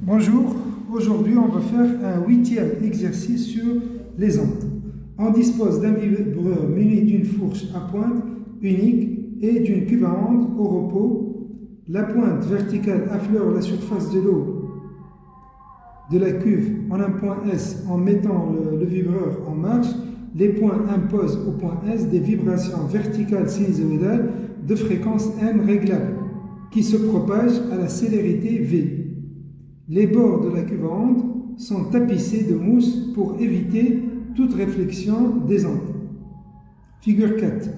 Bonjour, aujourd'hui on va faire un 8e exercice sur les ondes. On dispose d'un vibreur muni d'une fourche à pointe unique et d'une cuve à ondes au repos. La pointe verticale affleure la surface de l'eau de la cuve en un point S en mettant le vibreur en marche. Les points imposent au point S des vibrations verticales sinusoïdales de fréquence M réglable qui se propagent à la célérité V. Les bords de la cuve à ondes sont tapissés de mousse pour éviter toute réflexion des ondes. Figure 4.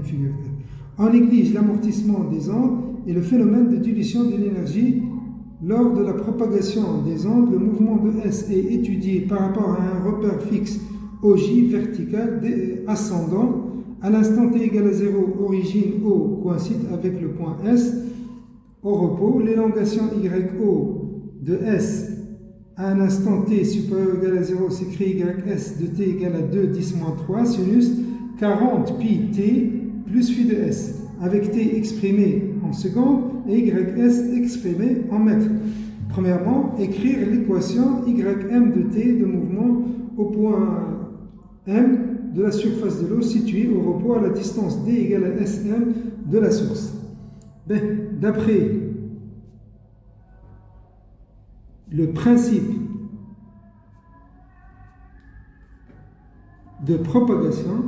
Figure 4. On néglige l'amortissement des ondes et le phénomène de dilution de l'énergie. Lors de la propagation des ondes, le mouvement de S est étudié par rapport à un repère fixe OJ vertical ascendant. À l'instant t égale à 0, origine O coïncide avec le point S. Au repos, l'élongation YO de S à un instant t supérieur ou égal à 0 s'écrit YS de t égale à 2 10-3 sinus 40 pi t plus phi de S, avec t exprimé en secondes et YS exprimé en mètres. Premièrement, écrire l'équation YM de t de mouvement au point M de la surface de l'eau située au repos à la distance d égale à SM de la source. D'après le principe de propagation,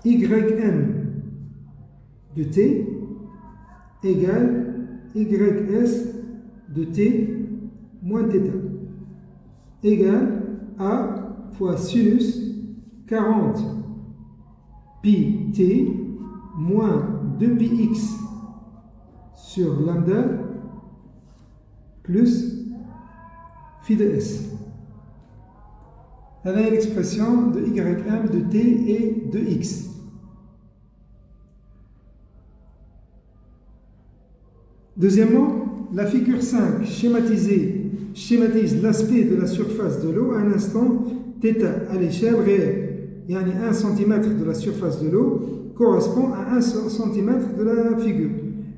YM de t égale YS de t moins θ égale A fois sinus 40 pi t moins 2πx sur lambda plus phi de S. Elle a l'expression de YM de t et de x. Deuxièmement, la figure 5 schématise l'aspect de la surface de l'eau à un instant θ à l'échelle réelle. Et 1 cm de la surface de l'eau correspond à 1 cm de la figure.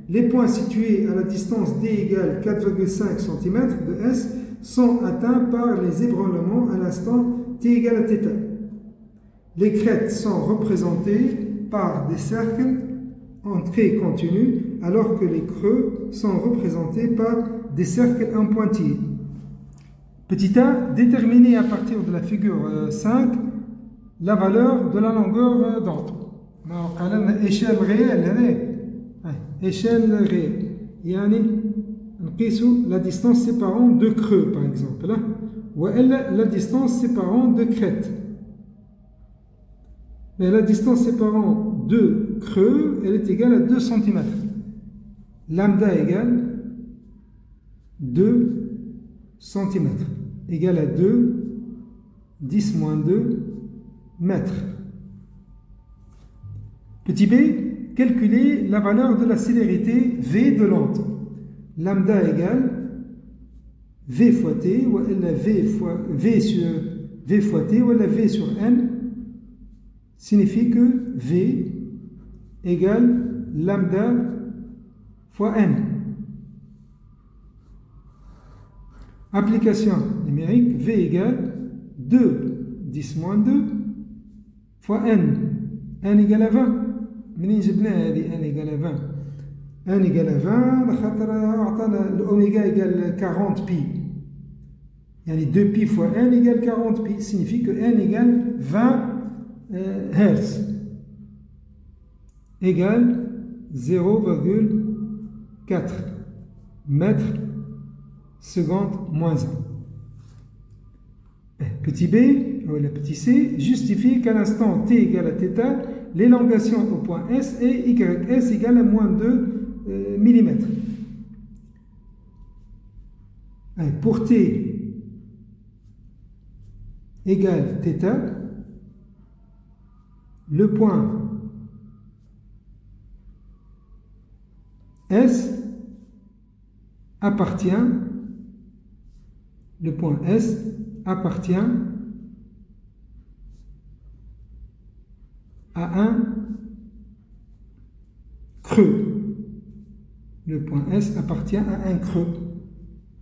Les points situés à la distance d égale 4,5 cm de S sont atteints par les ébranlements à l'instant t égale à θ. Les crêtes sont représentées par des cercles en trait continu, alors que les creux sont représentés par des cercles en pointillés. Petit a, déterminer à partir de la figure 5 la valeur de la longueur d'onde. Échelle réelle, échelle réelle. La distance séparant deux creux, par exemple. Ou la distance séparant deux crêtes. Mais la distance séparant deux creux, elle est égale à 2 cm. Lambda égale 2 cm. Égale à 2, 10 moins 2 mètres. Petit b, calculer la valeur de la célérité V de l'onde. Lambda égale V fois T, ou la V fois T, ou la V sur N, signifie que V égale lambda fois N. Application numérique, V égale 2, 10 moins 2, fois N. N égale à 20. منين جبناها هذه n égale à 20 n égale à 20 لخاطر عطانا l'oméga égale 40 pi. يعني 2 pi fois n égale 40 pi signifie que n égale 20 Hz égale 0,4 mètres seconde moins 1. Petit b, ou le petit c, justifie qu'à l'instant t égale à θ, l'élongation au point S est YS égale à moins 2 mm. Pour t égale θ, le point S appartient à un creux. Le point S appartient à un creux.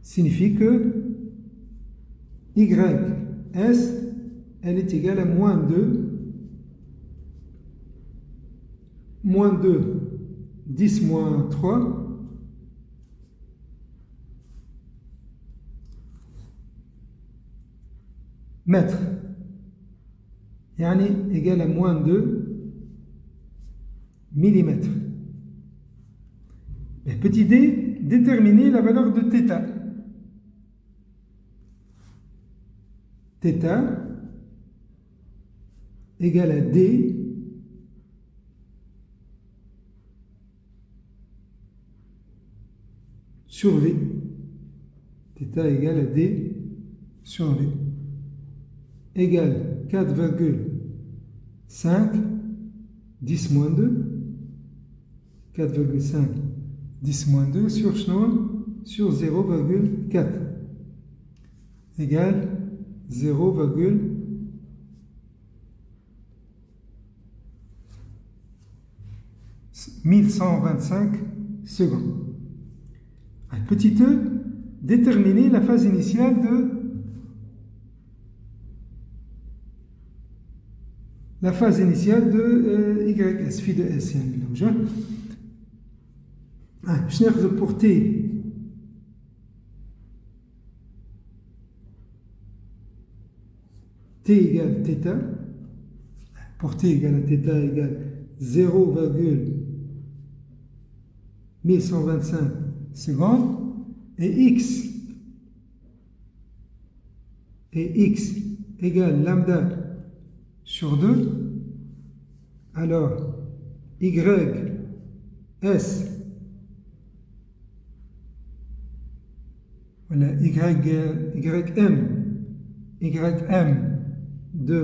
Signifie que YS, elle est égale à moins 2, 10 moins 3, mètres. Yani égale à moins 2 millimètres. Et petit d, déterminer la valeur de θ. θ égale à d sur v. θ égale à d sur v. Égale 4,5 10 moins 2. 4,5 10 moins 2 sur 0,4 égale 0,1125 secondes. Petit e, déterminer la phase initiale de YS, phi de S. باش ناخذ pour T égale θ, pour T égale à θ égale 0,1125 secondes, et X égale lambda sur 2, alors YS voilà, YM de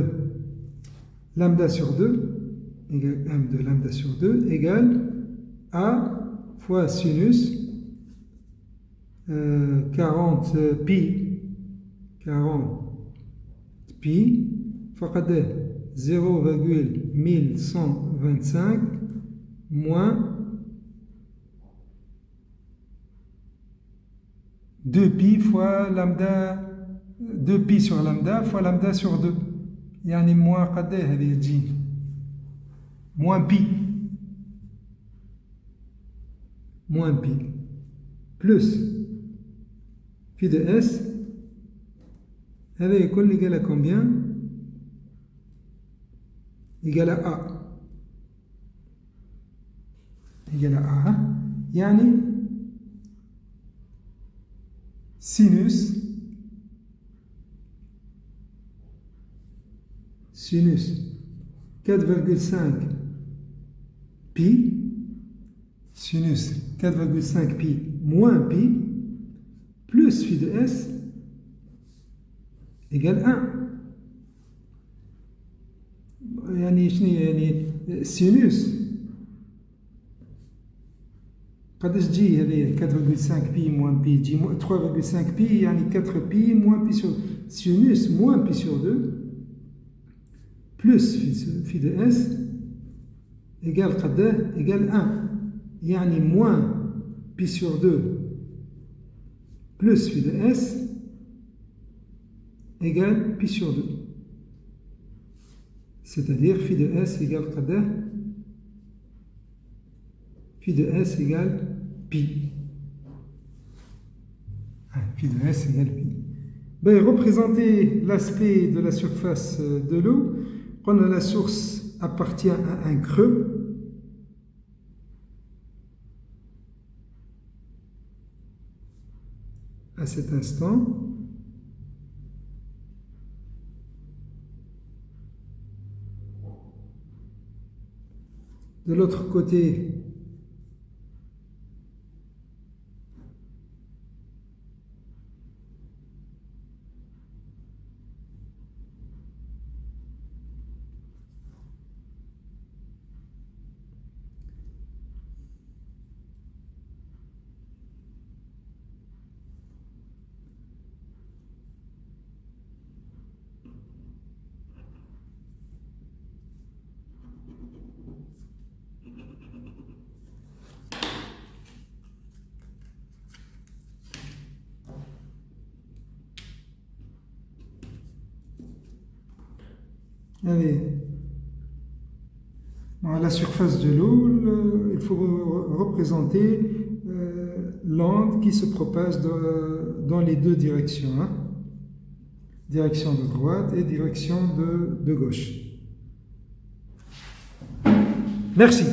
lambda sur 2, YM de lambda sur 2 égale A fois sinus 40 pi فقد 0,1125 moins 2 pi fois lambda, 2 pi sur lambda fois lambda sur 2. يعني moins قد ايه هذه تجي moins pi plus phi de S هذا يكون égal à combien? Égal à A. Égal à A. يعني sinus 4,5 pi, sinus 4,5 pi moins pi plus phi de S égale 1. يعني sinus قداش تجي هذه 4,5 pi moins pi تجي 3,5 pi يعني 4 pi moins pi sur sinus moins pi sur 2 plus phi de S égale قداه égale 1 يعني moins pi sur 2 plus phi de S égale pi sur 2, c'est-à-dire phi de S égale قداه phi de S égale pi. Phi de S égale pi. Ben, représenter l'aspect de la surface de l'eau. Quand la source appartient à un creux, à cet instant, de l'autre côté, Allez. À la surface de l'eau, il faut représenter l'onde qui se propage dans les deux directions, hein. Direction de droite et direction de gauche. Merci.